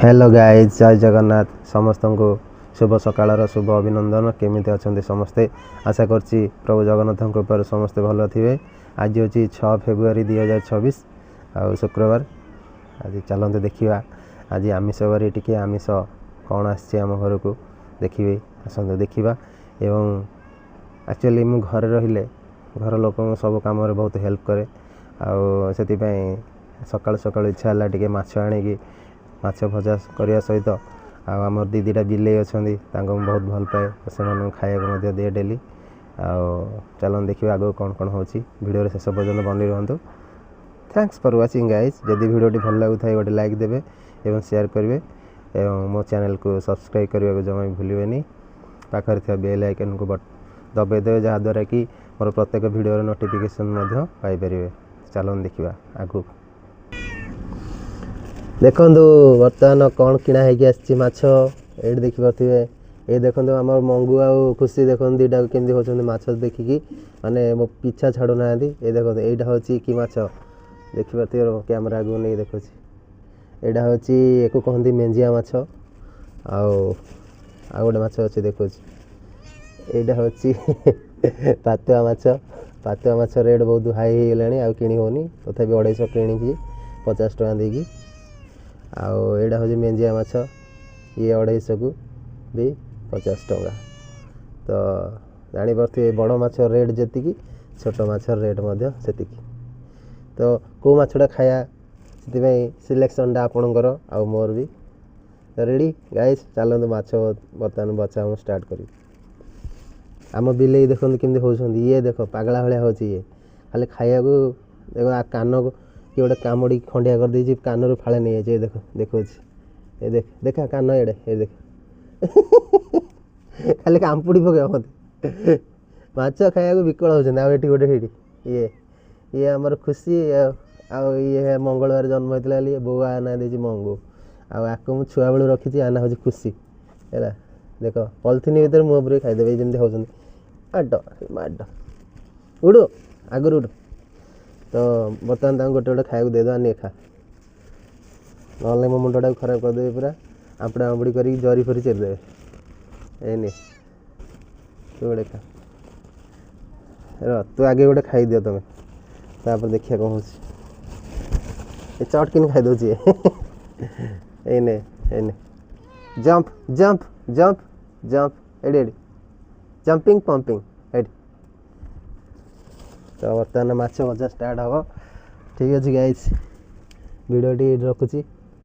Hello guys जय जगन्नाथ समस्त को शुभ सकाळ शुभ अभिनंदन केमी अच्छा समस्ते आशा करছি प्रभु जगन्नाथ कृपार समस्ते भल थे। आज हूँ 6 फेब्रुआरी 2026 आ शुक्रवार। आज चलते देखा आज आमिष बारी टी आमिष कौन आम घर को देखिए आसते देखा। एवं एक्चुअली मु घर रहिले घर लोक सब कम बहुत हेल्प करे से सकाल सकाल इच्छा है टे माछ आଣିकी माछ भजा करने सहित आमर दीदीटा बिले अच्छा बहुत भल पाए से खाया दिए डेली। चलन देखिए आगे कौन कौन हो भिडियो शेष पर्यटन बनी रुहतु। Thanks for watching guys. जदि भिडियोटी भल लगुता गोटे लाइक देवे एवं शेयर करेंगे एवं मो चैनल को सब्सक्राइब करने को जमा भूलें। पाखर थी बेल आइकन को दबाईदेवे जहाद्वारा कि मोर प्रत्येक भिडियो नोटिफिकेशन पाइपर। चलन देखा आगू देखु बर्तमान कौन किणा हो ये देखिपे। ये देखो आम मंगू आ खुशी देख दीटा केमती होती माछ देखिकी माने मो पीछा छाड़ू ना। ये देखो यहाँ हूँ कि माछ देखिपे कैमेरा आगे नहीं देखुची। यहाँ हूँ एक कहती मेंजिया माछ आउ गोटे माछ अच्छे देखुची। यहाँ हूँ पातुआ माछ। पातुआ माछ रेट बहुत हाई हो गला आ कि होनी तथा 250 किणी 50 टका देकी। आड़ा हूँ मेंजिया माछ ये 250 को भी 50 टका। तो जापे बड़ माछ रेट जी छोट माछ रेट से। तो कौ माछटा खाया से सिलेक्शन आपणकर आ मोर भी रेडी गाइस। चलते माछ बर्तमान बचा स्टार्ट करी। आम बिले देखते केमती होती ये देख पगला भाया हो खाली खाया देख कान को किए गोटे कामुड़ी खंडिया कर दे कान फाड़े नहीं जाए देख देखो ये देख देखा कान एड़े ये देख खाली कांपुड़ी पके मत माछ खाया विकल होती गोटे ये ये आमर खुशी ये मंगलवार जन्म होता है बो आना दे मंगू आपको मुझे छुआ बेलू रखी आना हूँ खुशी है। देख पॉलिथिन भर मुँह खाईदेवे जमी होती माड माड उड़ आगुरी उड़। तो बर्तमान गोटे गोटे खाया देदेवा नहीं खा ना मो मुंडा को खराब करदे पूरा आपड़ा आंबुड़ी कर जरी फरी चेरदे नहीं तू गोटे खा तू आगे गोटे खाई दियो तुम तापर देखिए कौन हो चटकिन खाई दौची एने एने जंप जंप जंप जंप एडी एडी जंपिंग पंपिंग एडी। तो बर्तमान माछ भजा स्टार्ट हम। ठीक अच्छे गाइज भिडियोटी रखुची